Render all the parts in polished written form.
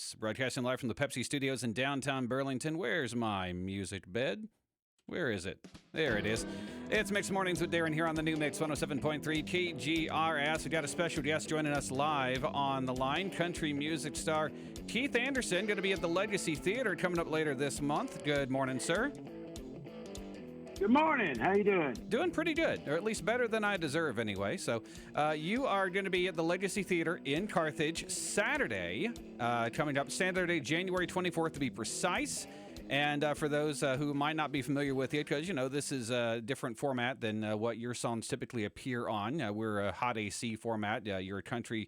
Mix, broadcasting live from the Pepsi Studios in downtown Burlington. Where's my music bed? Where is it? There it is. It's Mix Mornings with Darrin here on the new Mix 107.3 KGRS. We got a special guest joining us live on the line, country music star Keith Anderson, going to be at the Legacy Theater coming up later this month. Good morning, sir. Good morning. How you doing? Doing pretty good, or at least better than I deserve anyway. So you are going to be at the Legacy Theater in Carthage Saturday, coming up Saturday, January 24th to be precise. And for those who might not be familiar with it, because, you know, this is a different format than what your songs typically appear on. We're a hot AC format. You're a country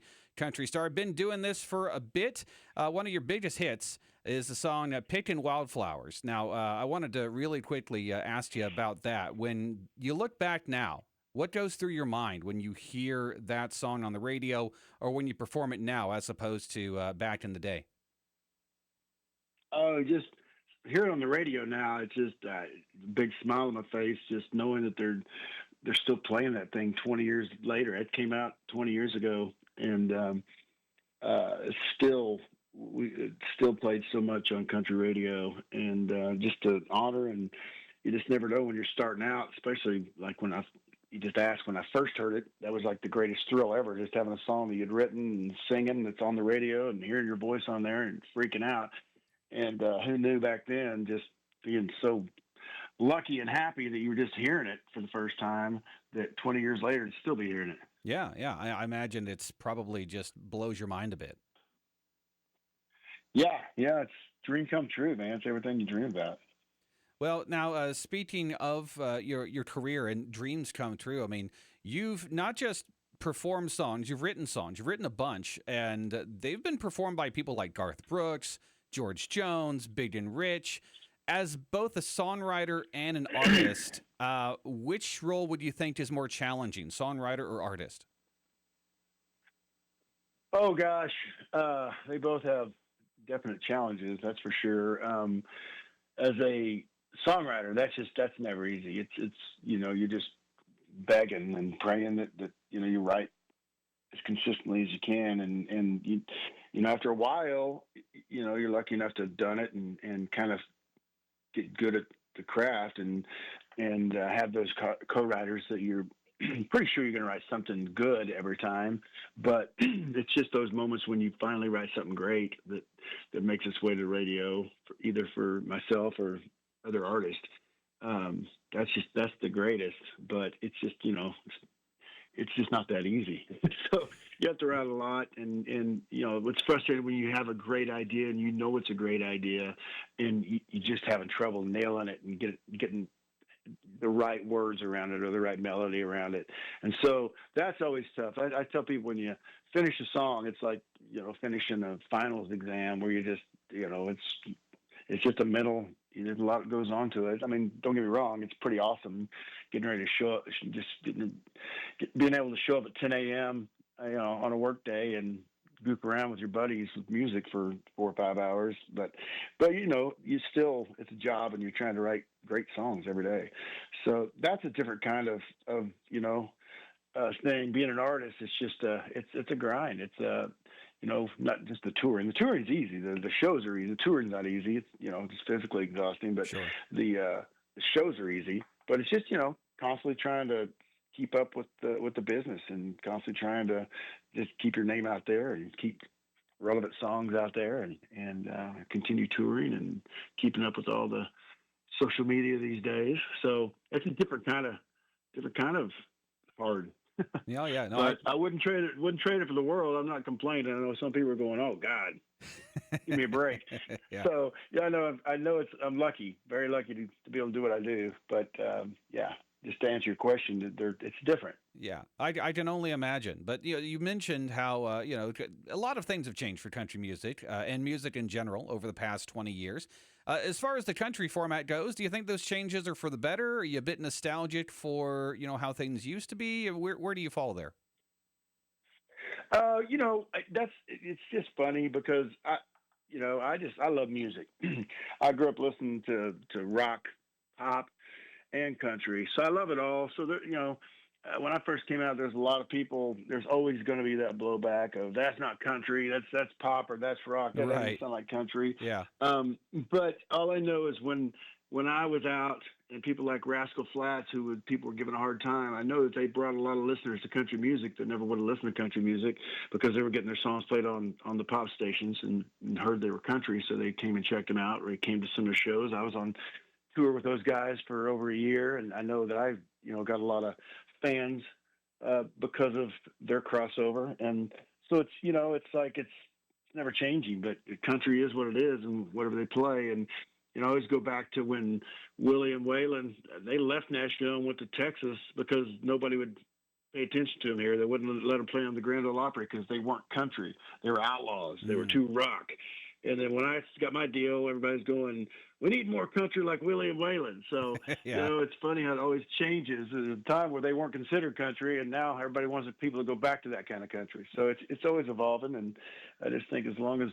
star. Been doing this for a bit. One of your biggest hits is the song Pickin' Wildflowers. Now, I wanted to really quickly ask you about that. When you look back now, what goes through your mind when you hear that song on the radio or when you perform it now as opposed to back in the day? Oh, just hear it on the radio now. It's just a big smile on my face, just knowing that they're still playing that thing 20 years later. It came out 20 years ago, and it's still played so much on country radio, and just an honor. And you just never know when you're starting out, especially like you just asked when I first heard it. That was like the greatest thrill ever, just having a song that you'd written and singing that's on the radio and hearing your voice on there and freaking out. And who knew back then, just being so lucky and happy that you were just hearing it for the first time, that 20 years later, you'd still be hearing it. Yeah. I imagine it's probably just blows your mind a bit. Yeah, it's dream come true, man. It's everything you dream about. Well, now, speaking of your career and dreams come true, I mean, you've not just performed songs, you've written songs. You've written a bunch, and they've been performed by people like Garth Brooks, George Jones, Big and Rich. As both a songwriter and an artist, which role would you think is more challenging, songwriter or artist? Oh gosh, they both have definite challenges. That's for sure. As a songwriter, that's never easy. It's you're just begging and praying that you write as consistently as you can, and after a while, you're lucky enough to have done it and kind of get good at the craft and have those co-writers that you're pretty sure you're going to write something good every time. But it's just those moments when you finally write something great that makes its way to the radio, either for myself or other artists. That's the greatest, but it's just, it's just not that easy. So you have to write a lot, and it's frustrating when you have a great idea and it's a great idea, and you just having trouble nailing it and getting the right words around it or the right melody around it. And so that's always tough. I tell people when you finish a song, it's like, finishing a finals exam where you just, it's just a mental, there's a lot that goes on to it. I mean, don't get me wrong, it's pretty awesome getting ready to show up, just being able to show up at 10 a.m., on a work day and goof around with your buddies with music for 4 or 5 hours. But you still, it's a job and you're trying to write great songs every day. So that's a different kind of thing. Being an artist, it's just, it's a grind. It's, not just the touring. The touring's easy. The shows are easy. The touring's not easy. It's, it's physically exhausting, but sure. The shows are easy, but it's just, constantly trying to keep up with the business and constantly trying to just keep your name out there and keep relevant songs out there and continue touring and keeping up with all the social media these days. So it's a different kind of hard. Yeah. No, but I wouldn't trade it for the world. I'm not complaining. I know some people are going, "Oh God, give me a break." Yeah. So yeah, I know I'm lucky, very lucky to be able to do what I do. But yeah, just to answer your question, it's different. Yeah, I can only imagine. But you mentioned how a lot of things have changed for country music and music in general over the past 20 years. As far as the country format goes, do you think those changes are for the better? Are you a bit nostalgic for how things used to be? Where do you fall there? It's just funny because I love music. I grew up listening to rock, pop, and country, so I love it all. So when I first came out, there's a lot of people. There's always going to be that blowback of that's not country, that's pop or that's rock. That doesn't Right. sound like country. Yeah. But all I know is when I was out and people like Rascal Flatts, people were giving a hard time, I know that they brought a lot of listeners to country music that never would have listened to country music because they were getting their songs played on the pop stations and heard they were country, so they came and checked them out or they came to some of the shows. I was on tour with those guys for over a year, and I know that I got a lot of fans because of their crossover, and so it's like it's never changing. But country is what it is, and whatever they play, and I always go back to when Willie and Waylon they left Nashville and went to Texas because nobody would pay attention to them here. They wouldn't let them play on the Grand Ole Opry because they weren't country. They were outlaws. They were too rock. And then when I got my deal, everybody's going, we need more country like Willie and Waylon. So, Yeah. it's funny how it always changes. There's a time where they weren't considered country, and now everybody wants people to go back to that kind of country. So it's always evolving, and I just think as long as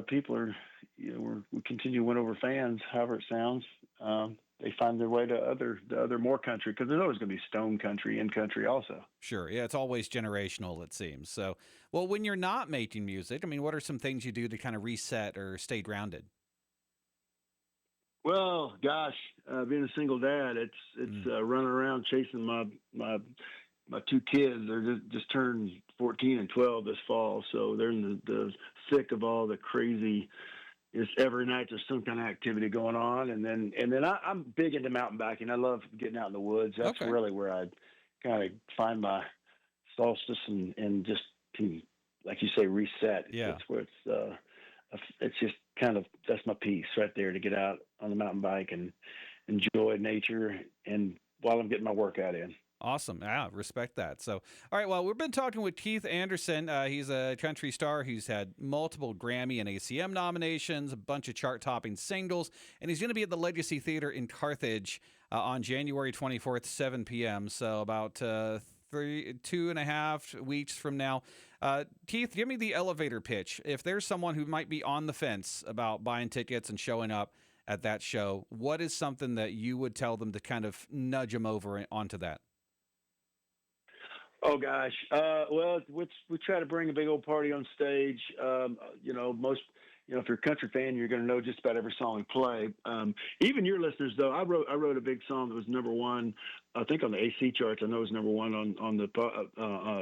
people are, we continue to win over fans, however it sounds, they find their way to other more country, because there's always going to be stone country and country also. Sure. Yeah, it's always generational, it seems. So, well, when you're not making music, I mean, what are some things you do to kind of reset or stay grounded? Well, gosh, being a single dad, it's running around chasing my two kids. They're just turned 14 and 12 this fall, so they're in the thick of all the crazy. It's every night there's some kind of activity going on, and then I'm big into mountain biking. I love getting out in the woods. That's Okay. really where I kind of find my solstice and just can, like you say, reset. Yeah. It's where it's just kind of, that's my piece right there, to get out on the mountain bike and enjoy nature and while I'm getting my workout in. Awesome. Yeah, respect that. So, all right. Well, we've been talking with Keith Anderson. He's a country star. He's had multiple Grammy and ACM nominations, a bunch of chart-topping singles, and he's going to be at the Legacy Theater in Carthage on January 24th, 7 p.m. So about 2.5 weeks from now. Keith, give me the elevator pitch. If there's someone who might be on the fence about buying tickets and showing up at that show, what is something that you would tell them to kind of nudge them over onto that? Oh gosh. Well, we try to bring a big old party on stage. If you're a country fan, you're going to know just about every song we play. Even your listeners, though, I wrote a big song that was number one, I think on the AC charts. I know it was number one on the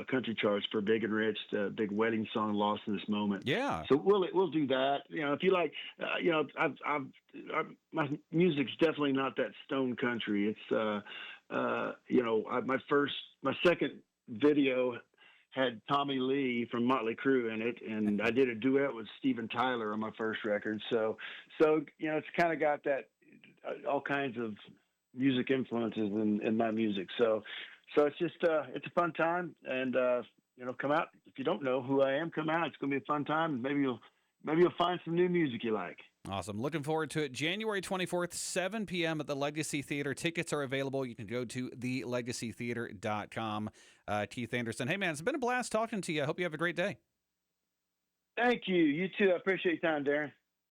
country charts for Big and Rich, the big wedding song, "Lost in This Moment." Yeah. So we'll do that. If you like, my music's definitely not that stone country. It's my second video had Tommy Lee from Motley Crue in it, and I did a duet with Steven Tyler on my first record. So it's kind of got that all kinds of music influences in my music. So it's just it's a fun time, and come out. If you don't know who I am, come out. It's going to be a fun time. Maybe you'll find some new music you like. Awesome. Looking forward to it. January 24th, 7 p.m. at the Legacy Theater. Tickets are available. You can go to thelegacytheater.com. Keith Anderson. Hey, man, it's been a blast talking to you. I hope you have a great day. Thank you. You too. I appreciate your time, Darrin.